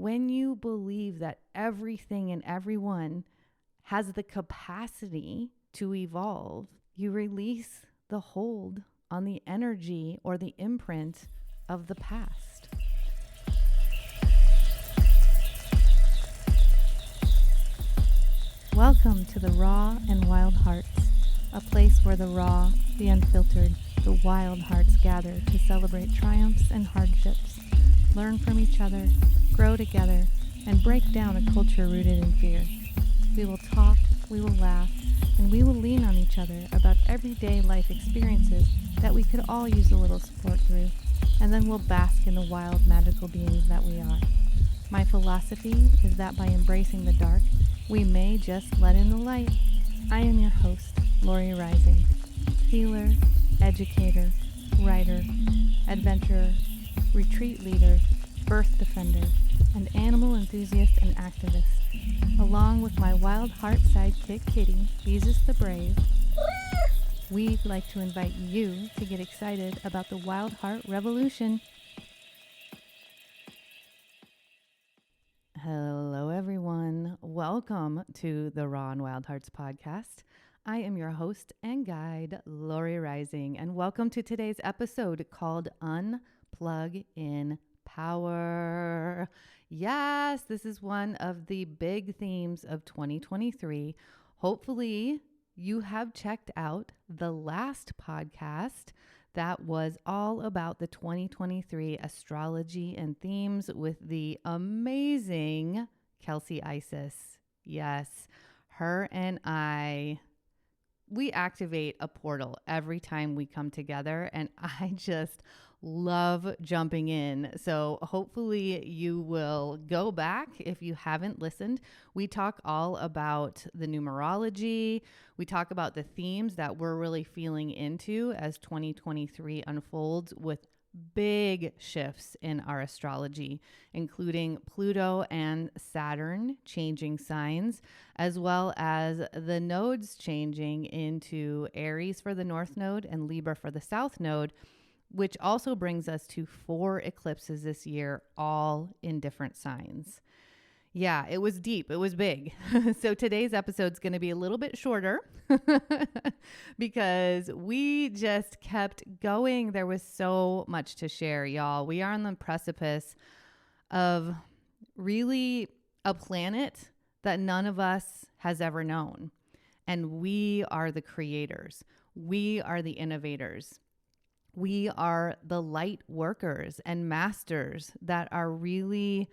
when you believe that everything and everyone has the capacity to evolve, you release the hold on the energy or the imprint of the past. Welcome to the Raw and Wild Hearts, a place where the raw, the unfiltered, the wild hearts gather to celebrate triumphs and hardships, learn from each other, grow together, and break down a culture rooted in fear. We will talk, we will laugh, and we will lean on each other about everyday life experiences that we could all use a little support through, and then we'll bask in the wild, magical beings that we are. My philosophy is that by embracing the dark, we may just let in the light. I am your host, Lori Rising, healer, educator, writer, adventurer, retreat leader, birth defender, and animal enthusiast and activist. Along with my wild heart sidekick kitty, Jesus the Brave, we'd like to invite you to get excited about the Wild Heart Revolution. Hello, everyone. Welcome to the Raw and Wild Hearts podcast. I am your host and guide, Lori Rising, and welcome to today's episode called Unplug In Power. Yes, this is one of the big themes of 2023. Hopefully, you have checked out the last podcast that was all about the 2023 astrology and themes with the amazing Kelsey Isis. Yes, her and we activate a portal every time we come together, and I just love jumping in. So hopefully you will go back if you haven't listened. We talk all about the numerology. We talk about the themes that we're really feeling into as 2023 unfolds with big shifts in our astrology, including Pluto and Saturn changing signs, as well as the nodes changing into Aries for the North Node and Libra for the South Node, which also brings us to 4 eclipses this year, all in different signs. Yeah, it was deep. It was big. So today's episode is going to be a little bit shorter because we just kept going. There was so much to share, y'all. We are on the precipice of really a planet that none of us has ever known. And we are the creators. We are the innovators. We are the light workers and masters that are really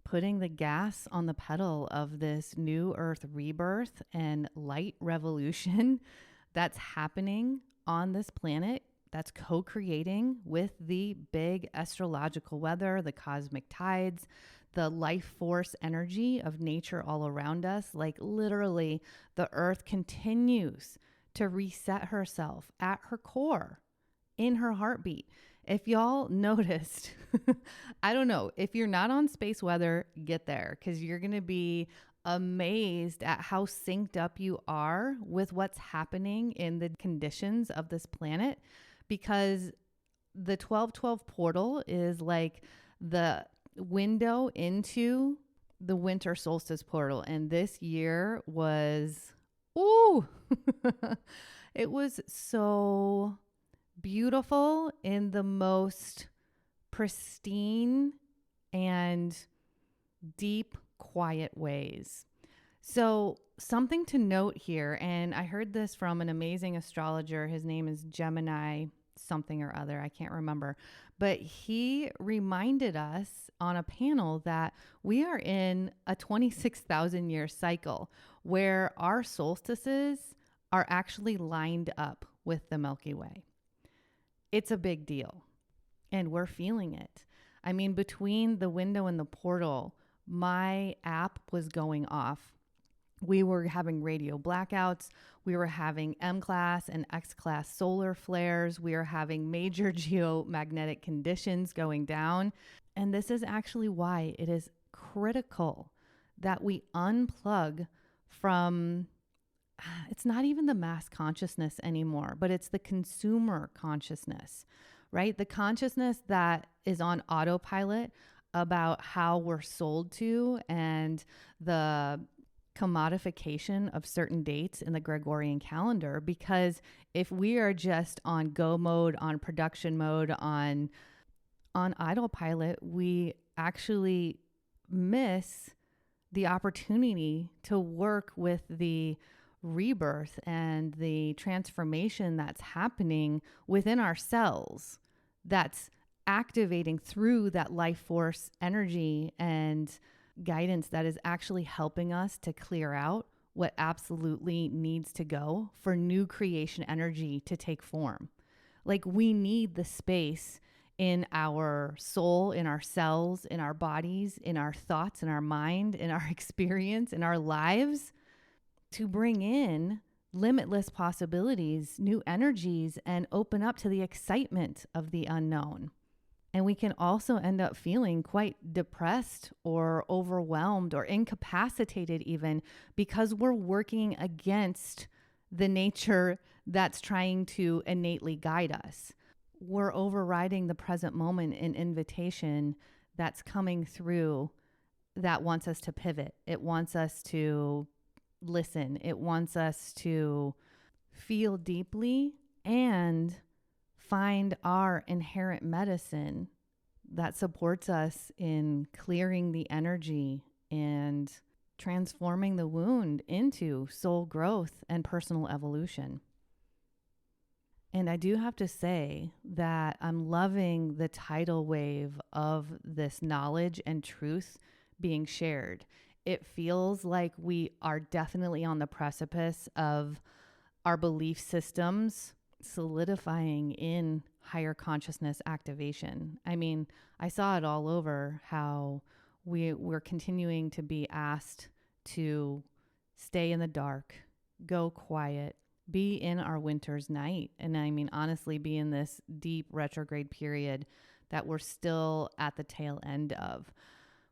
putting the gas on the pedal of this new earth rebirth and light revolution that's happening on this planet, that's co-creating with the big astrological weather, the cosmic tides, the life force energy of nature all around us. Like literally, the earth continues to reset herself at her core, in her heartbeat. If y'all noticed, I don't know, if you're not on space weather, get there, because you're going to be amazed at how synced up you are with what's happening in the conditions of this planet, because the 1212 portal is like the window into the winter solstice portal. And this year was, it was so beautiful in the most pristine and deep, quiet ways. So something to note here, and I heard this from an amazing astrologer. His name is Gemini something or other. I can't remember. But he reminded us on a panel that we are in a 26,000 year cycle where our solstices are actually lined up with the Milky Way. It's a big deal, and we're feeling it. I mean, between the window and the portal, my app was going off. We were having radio blackouts. We were having M-class and X-class solar flares. We are having major geomagnetic conditions going down. And this is actually why it is critical that we unplug from, it's not even the mass consciousness anymore, but it's the consumer consciousness, right? The consciousness that is on autopilot about how we're sold to and the commodification of certain dates in the Gregorian calendar. Because if we are just on go mode, on production mode, on autopilot, we actually miss the opportunity to work with the rebirth and the transformation that's happening within our cells, that's activating through that life force energy and guidance that is actually helping us to clear out what absolutely needs to go for new creation energy to take form. Like, we need the space in our soul, in our cells, in our bodies, in our thoughts, in our mind, in our experience, in our lives, to bring in limitless possibilities, new energies, and open up to the excitement of the unknown. And we can also end up feeling quite depressed or overwhelmed or incapacitated even, because we're working against the nature that's trying to innately guide us. We're overriding the present moment in invitation that's coming through, that wants us to pivot. It wants us to listen. It wants us to feel deeply and find our inherent medicine that supports us in clearing the energy and transforming the wound into soul growth and personal evolution. And I do have to say that I'm loving the tidal wave of this knowledge and truth being shared. It feels like we are definitely on the precipice of our belief systems solidifying in higher consciousness activation. I mean, I saw it all over how we're continuing to be asked to stay in the dark, go quiet, be in our winter's night. And I mean, honestly, be in this deep retrograde period that we're still at the tail end of.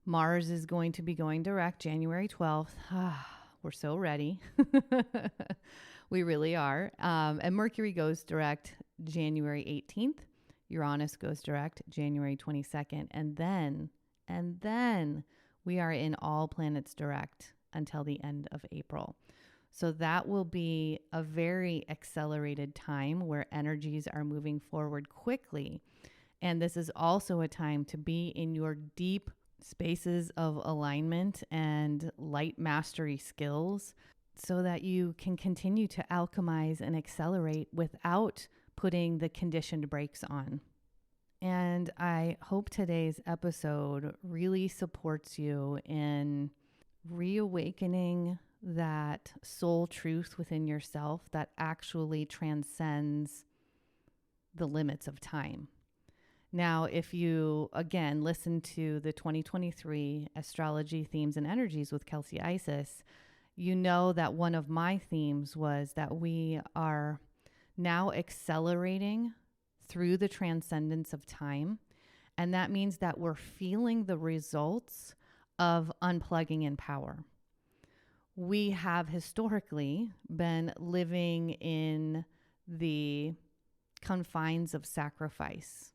Mars is going to be going direct January 12th. We're so ready. We really are. And Mercury goes direct January 18th. Uranus goes direct January 22nd. And then we are in all planets direct until the end of April. So that will be a very accelerated time where energies are moving forward quickly. And this is also a time to be in your deep spaces of alignment and light mastery skills so that you can continue to alchemize and accelerate without putting the conditioned brakes on. And I hope today's episode really supports you in reawakening that soul truth within yourself that actually transcends the limits of time. Now, if you, again, listen to the 2023 Astrology Themes and Energies with Kelsey Isis, you know that one of my themes was that we are now accelerating through the transcendence of time. And that means that we're feeling the results of unplugging in power. We have historically been living in the confines of sacrifice.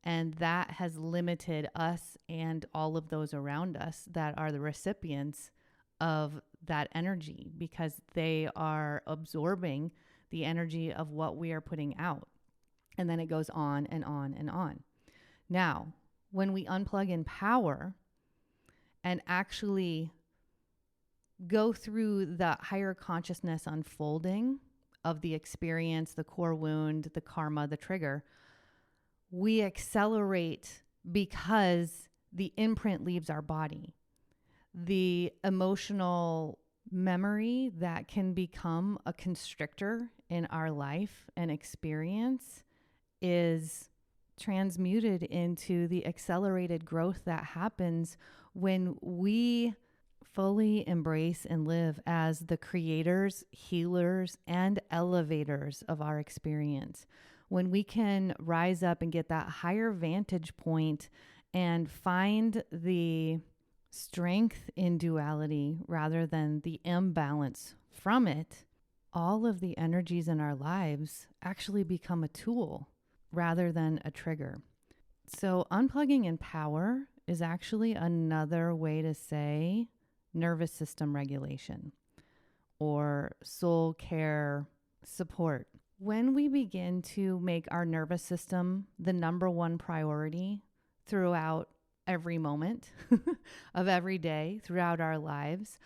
And that has limited us and all of those around us that are the recipients of that energy, because they are absorbing the energy of what we are putting out. And then it goes on and on and on. Now, when we unplug in power and actually go through the higher consciousness unfolding of the experience, the core wound, the karma, the trigger, we accelerate because the imprint leaves our body. The emotional memory that can become a constrictor in our life and experience is transmuted into the accelerated growth that happens when we fully embrace and live as the creators, healers, and elevators of our experience. When we can rise up and get that higher vantage point and find the strength in duality rather than the imbalance from it, all of the energies in our lives actually become a tool rather than a trigger. So unplugging in power is actually another way to say nervous system regulation or soul care support. When we begin to make our nervous system the number one priority throughout every moment of every day, throughout our lives,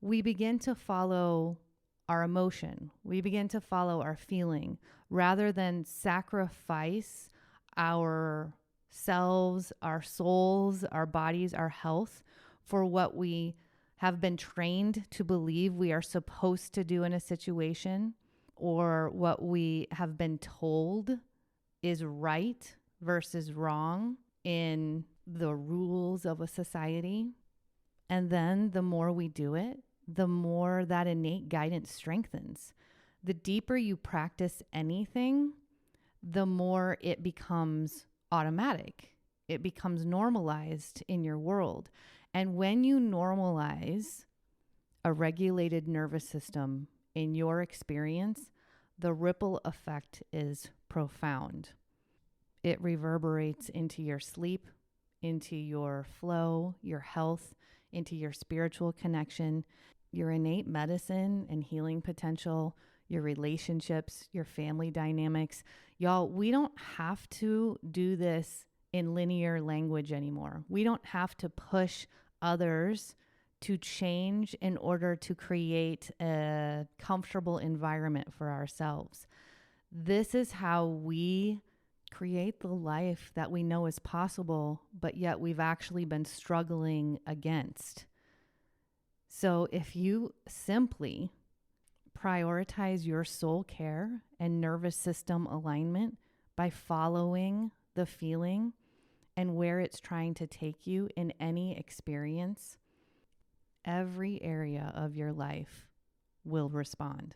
we begin to follow our emotion. We begin to follow our feeling rather than sacrifice ourselves, our souls, our bodies, our health for what we have been trained to believe we are supposed to do in a situation, or what we have been told is right versus wrong in the rules of a society. And then the more we do it, the more that innate guidance strengthens. The deeper you practice anything, the more it becomes automatic. It becomes normalized in your world. And when you normalize a regulated nervous system in your experience, the ripple effect is profound. It reverberates into your sleep, into your flow, your health, into your spiritual connection, your innate medicine and healing potential, your relationships, your family dynamics. Y'all, we don't have to do this in linear language anymore. We don't have to push others to change in order to create a comfortable environment for ourselves. This is how we create the life that we know is possible, but yet we've actually been struggling against. So if you simply prioritize your soul care and nervous system alignment by following the feeling and where it's trying to take you in any experience, every area of your life will respond.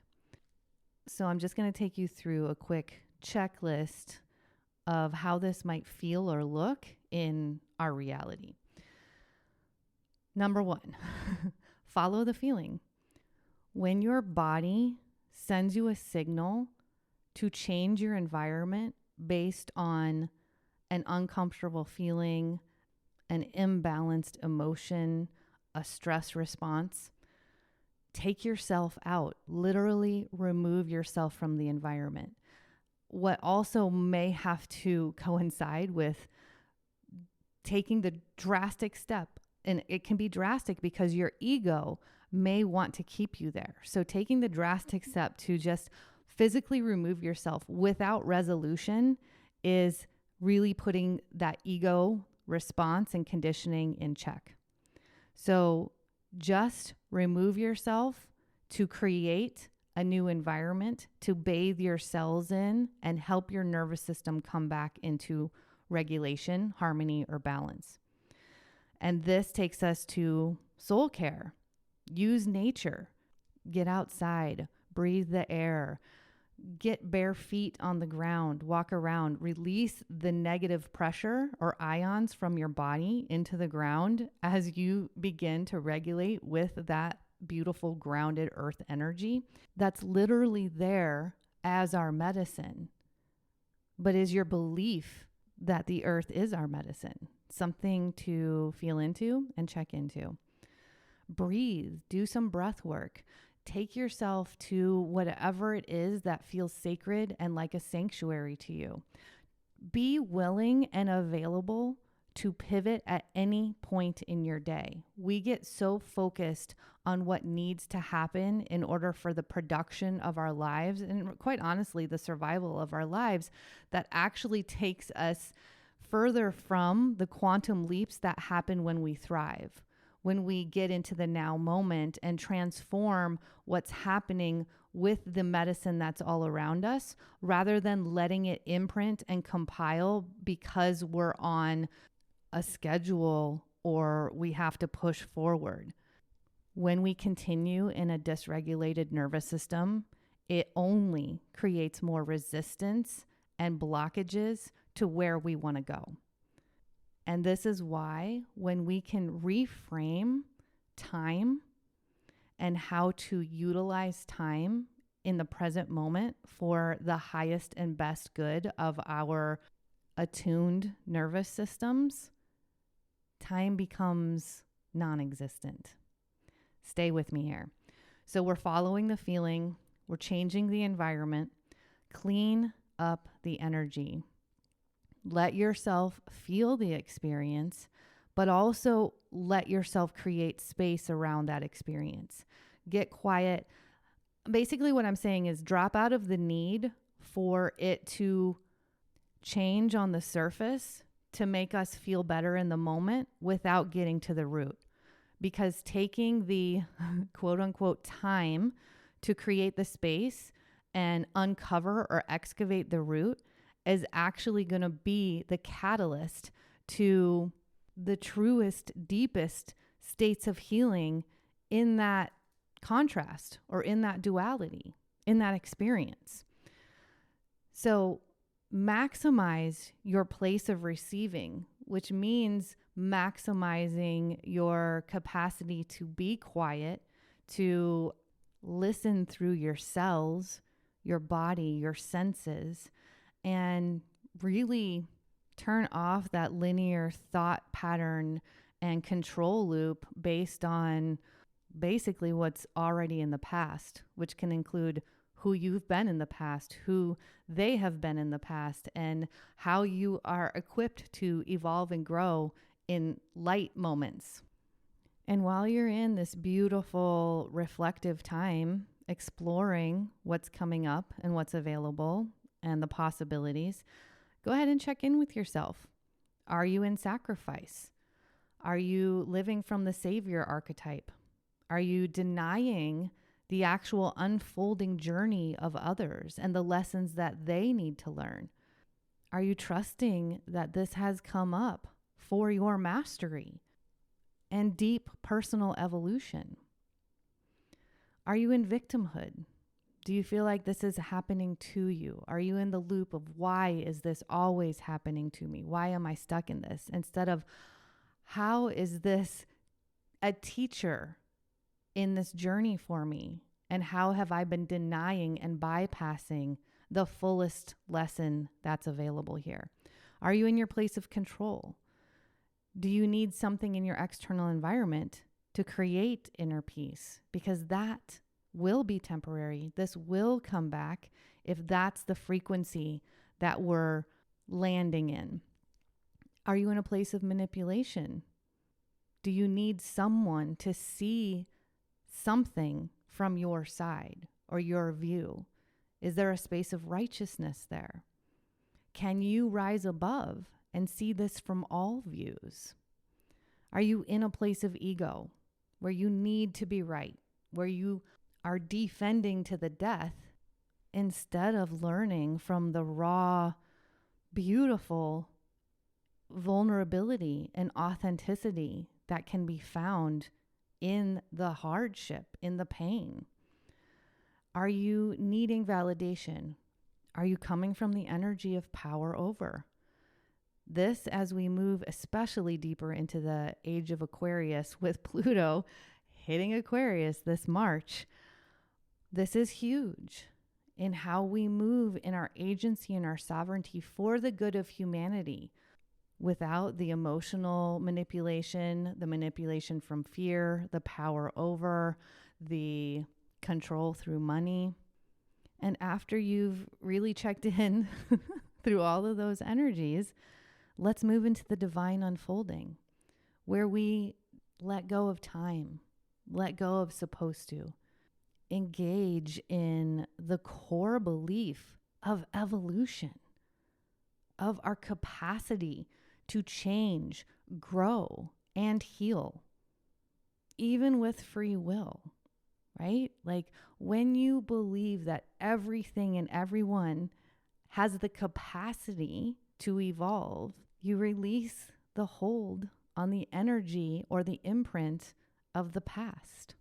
So I'm just going to take you through a quick checklist of how this might feel or look in our reality. Number 1, follow the feeling. When your body sends you a signal to change your environment based on an uncomfortable feeling, an imbalanced emotion, a stress response, take yourself out. Literally remove yourself from the environment. What also may have to coincide with taking the drastic step, and it can be drastic because your ego may want to keep you there. So taking the drastic step to just physically remove yourself without resolution is really putting that ego response and conditioning in check. So just remove yourself to create a new environment to bathe your cells in and help your nervous system come back into regulation, harmony, or balance. And this takes us to soul care. Use nature. Get outside, breathe the air, get bare feet on the ground, walk around, release the negative pressure or ions from your body into the ground as you begin to regulate with that beautiful grounded earth energy that's literally there as our medicine, but is your belief that the earth is our medicine. Something to feel into and check into. Breathe, do some breath work. Take yourself to whatever it is that feels sacred and like a sanctuary to you. Be willing and available to pivot at any point in your day. We get so focused on what needs to happen in order for the production of our lives, and quite honestly, the survival of our lives, that actually takes us further from the quantum leaps that happen when we thrive, when we get into the now moment and transform what's happening with the medicine that's all around us, rather than letting it imprint and compile because we're on a schedule or we have to push forward. When we continue in a dysregulated nervous system, it only creates more resistance and blockages to where we want to go. And this is why when we can reframe time and how to utilize time in the present moment for the highest and best good of our attuned nervous systems, time becomes non-existent. Stay with me here. So we're following the feeling, we're changing the environment, clean up the energy. Let yourself feel the experience, but also let yourself create space around that experience. Get quiet. Basically, what I'm saying is drop out of the need for it to change on the surface to make us feel better in the moment without getting to the root. Because taking the quote unquote time to create the space and uncover or excavate the root is actually going to be the catalyst to the truest, deepest states of healing in that contrast or in that duality, in that experience. So maximize your place of receiving, which means maximizing your capacity to be quiet, to listen through your cells, your body, your senses, and really turn off that linear thought pattern and control loop based on basically what's already in the past, which can include who you've been in the past, who they have been in the past, and how you are equipped to evolve and grow in light moments. And while you're in this beautiful reflective time, exploring what's coming up and what's available and the possibilities, go ahead and check in with yourself. Are you in sacrifice? Are you living from the savior archetype? Are you denying the actual unfolding journey of others and the lessons that they need to learn? Are you trusting that this has come up for your mastery and deep personal evolution? Are you in victimhood? Do you feel like this is happening to you? Are you in the loop of why is this always happening to me? Why am I stuck in this? Instead of how is this a teacher in this journey for me? And how have I been denying and bypassing the fullest lesson that's available here? Are you in your place of control? Do you need something in your external environment to create inner peace? Because that will be temporary. This will come back if that's the frequency that we're landing in. Are you in a place of manipulation? Do you need someone to see something from your side or your view? Is there a space of righteousness there? Can you rise above and see this from all views? Are you in a place of ego where you need to be right, where you are defending to the death instead of learning from the raw, beautiful vulnerability and authenticity that can be found in the hardship, in the pain? Are you needing validation? Are you coming from the energy of power over? This, as we move especially deeper into the age of Aquarius with Pluto hitting Aquarius this March, this is huge in how we move in our agency and our sovereignty for the good of humanity without the emotional manipulation, the manipulation from fear, the power over, the control through money. And after you've really checked in through all of those energies, let's move into the divine unfolding where we let go of time, let go of supposed to, engage in the core belief of evolution, of our capacity to change, grow, and heal, even with free will, right? Like when you believe that everything and everyone has the capacity to evolve, you release the hold on the energy or the imprint of the past.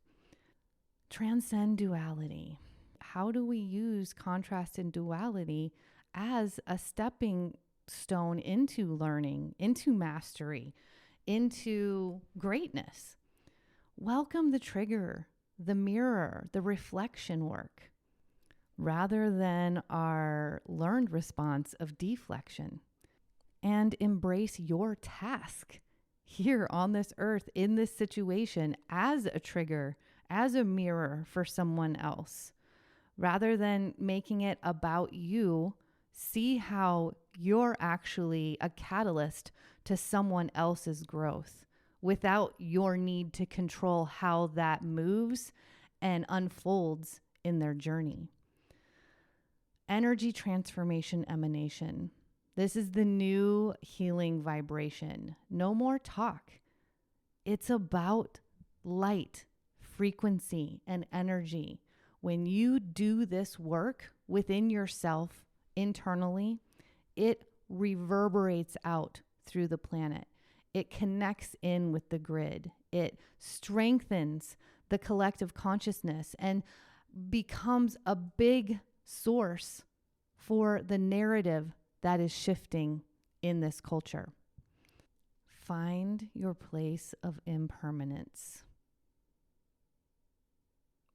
Transcend duality. How do we use contrast and duality as a stepping stone into learning, into mastery, into greatness? Welcome the trigger, the mirror, the reflection work, rather than our learned response of deflection. And embrace your task here on this earth in this situation as a trigger, as a mirror for someone else. Rather than making it about you, see how you're actually a catalyst to someone else's growth without your need to control how that moves and unfolds in their journey. Energy transformation emanation. This is the new healing vibration. No more talk. It's about light, frequency, and energy. When you do this work within yourself internally, it reverberates out through the planet. It connects in with the grid. It strengthens the collective consciousness and becomes a big source for the narrative that is shifting in this culture. Find your place of impermanence.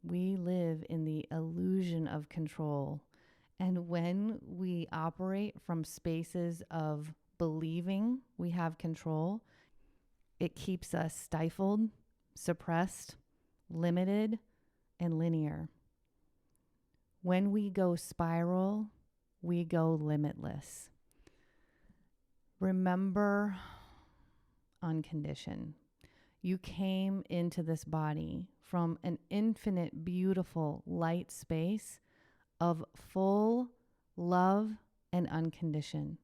We live in the illusion of control. And when we operate from spaces of believing we have control, it keeps us stifled, suppressed, limited, and linear. When we go spiral, we go limitless. Remember unconditioned. You came into this body from an infinite, beautiful light space of full love and unconditioned.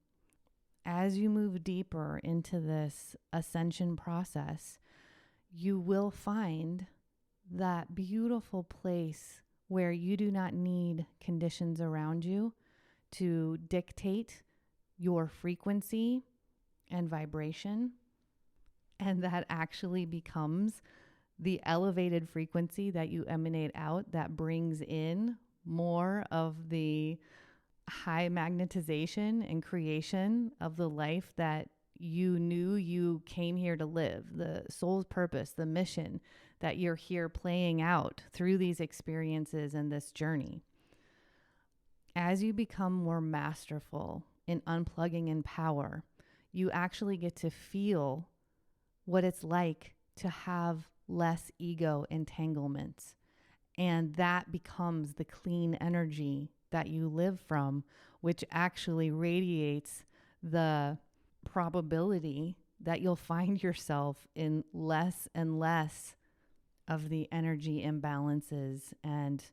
As you move deeper into this ascension process, you will find that beautiful place where you do not need conditions around you to dictate your frequency and vibration. And that actually becomes the elevated frequency that you emanate out that brings in more of the high magnetization and creation of the life that you knew you came here to live, the soul's purpose, the mission that you're here playing out through these experiences and this journey. As you become more masterful in unplugging in power, you actually get to feel what it's like to have less ego entanglements. And that becomes the clean energy that you live from, which actually radiates the probability that you'll find yourself in less and less of the energy imbalances and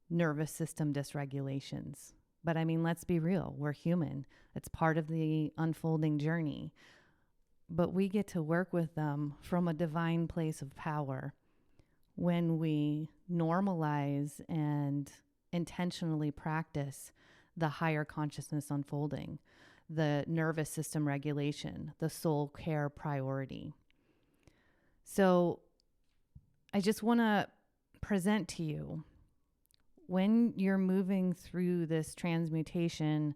nervous system dysregulations. But I mean, let's be real, we're human. It's part of the unfolding journey. But we get to work with them from a divine place of power when we normalize and intentionally practice the higher consciousness unfolding, the nervous system regulation, the soul care priority. So I just want to present to you, when you're moving through this transmutation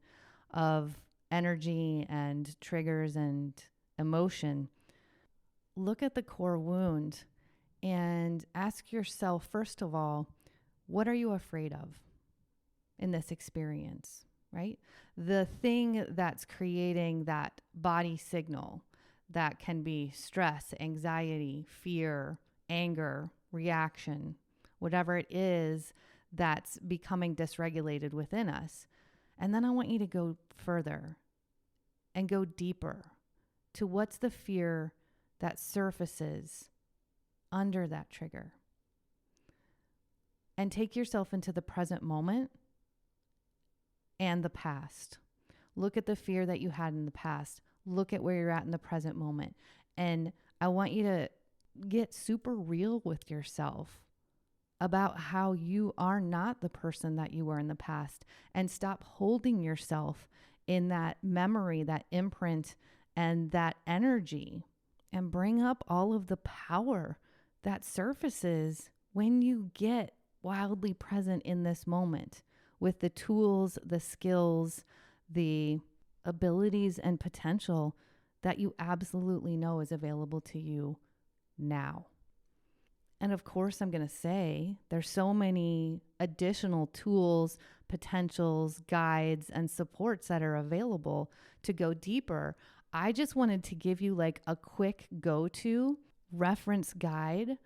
of energy and triggers and emotion, look at the core wound and ask yourself, first of all, what are you afraid of in this experience, right? The thing that's creating that body signal that can be stress, anxiety, fear, anger, reaction, whatever it is that's becoming dysregulated within us. And then I want you to go further and go deeper to what's the fear that surfaces under that trigger. And take yourself into the present moment and the past. Look at the fear that you had in the past. Look at where you're at in the present moment. And I want you to get super real with yourself about how you are not the person that you were in the past, and stop holding yourself in that memory, that imprint, and that energy, and bring up all of the power that surfaces when you get wildly present in this moment with the tools, the skills, the abilities and potential that you absolutely know is available to you now. And of course, I'm going to say there's so many additional tools, potentials, guides, and supports that are available to go deeper. I just wanted to give you like a quick go-to reference guide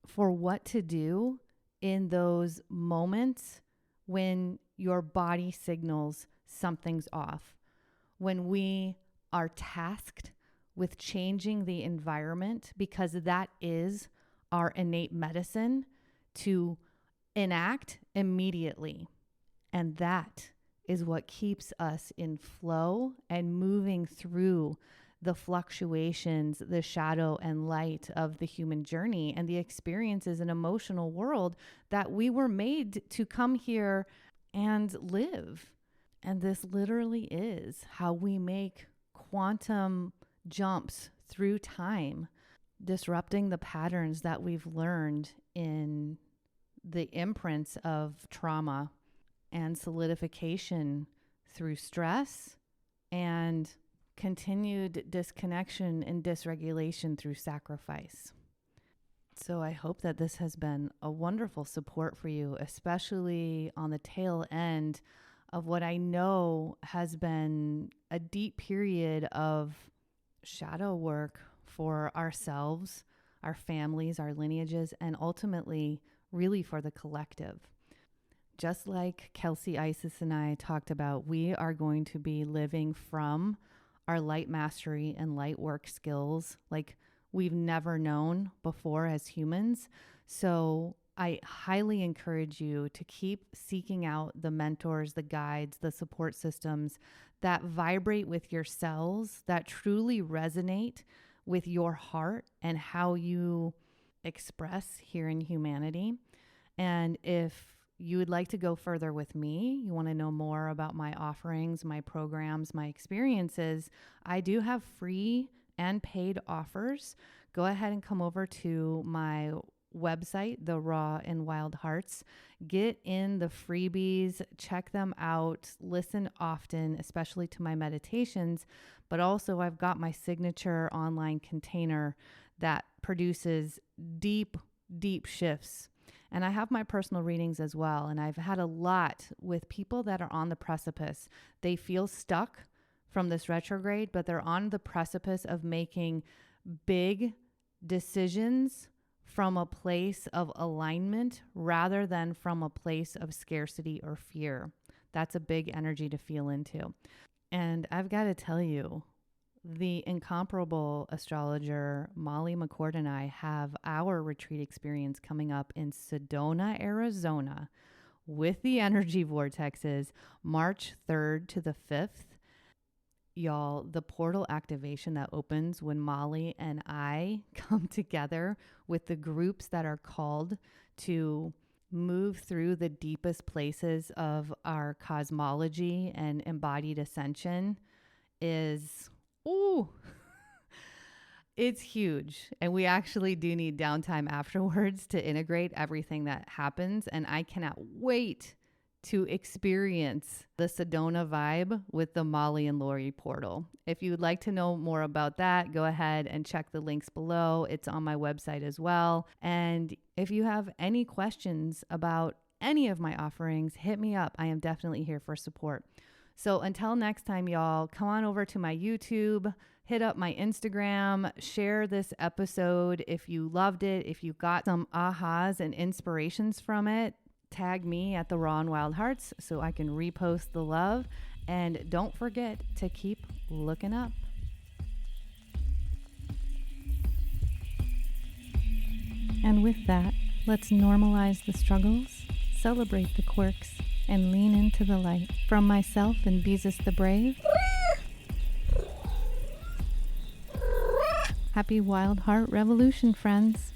for what to do in those moments when your body signals something's off, when we are tasked with changing the environment, because that is our innate medicine to enact immediately. And that is what keeps us in flow and moving through the fluctuations, the shadow and light of the human journey and the experiences and emotional world that we were made to come here and live. And this literally is how we make quantum jumps through time, disrupting the patterns that we've learned in the imprints of trauma and solidification through stress and continued disconnection and dysregulation through sacrifice. So I hope that this has been a wonderful support for you, especially on the tail end of what I know has been a deep period of shadow work for ourselves, our families, our lineages, and ultimately really for the collective. Just like Kelsey, Isis, and I talked about, we are going to be living from our light mastery and light work skills like we've never known before as humans. So I highly encourage you to keep seeking out the mentors, the guides, the support systems that vibrate with your cells, that truly resonate with your heart and how you express here in humanity. And if you would like to go further with me, you want to know more about my offerings, my programs, my experiences, I do have free and paid offers. Go ahead and come over to my website, The Raw and Wild Hearts. Get in the freebies, check them out, listen often, especially to my meditations. But also I've got my signature online container that produces deep, deep shifts. And I have my personal readings as well. And I've had a lot with people that are on the precipice. They feel stuck from this retrograde, but they're on the precipice of making big decisions from a place of alignment rather than from a place of scarcity or fear. That's a big energy to feel into. And I've got to tell you, the incomparable astrologer Molly McCord and I have our retreat experience coming up in Sedona, Arizona with the energy vortexes, March 3rd to the 5th. Y'all, the portal activation that opens when Molly and I come together with the groups that are called to move through the deepest places of our cosmology and embodied ascension is, it's huge. And we actually do need downtime afterwards to integrate everything that happens. And I cannot wait to experience the Sedona vibe with the Molly and Lori portal. If you would like to know more about that, go ahead and check the links below. It's on my website as well. And if you have any questions about any of my offerings, hit me up. I am definitely here for support. So until next time, y'all, come on over to my YouTube, hit up my Instagram, share this episode if you loved it, if you got some ahas and inspirations from it. Tag me at the Raw and Wild Hearts so I can repost the love. And don't forget to keep looking up. And with that, let's normalize the struggles, celebrate the quirks, and lean into the light. From myself and Beezus the Brave, happy Wild Heart Revolution, friends.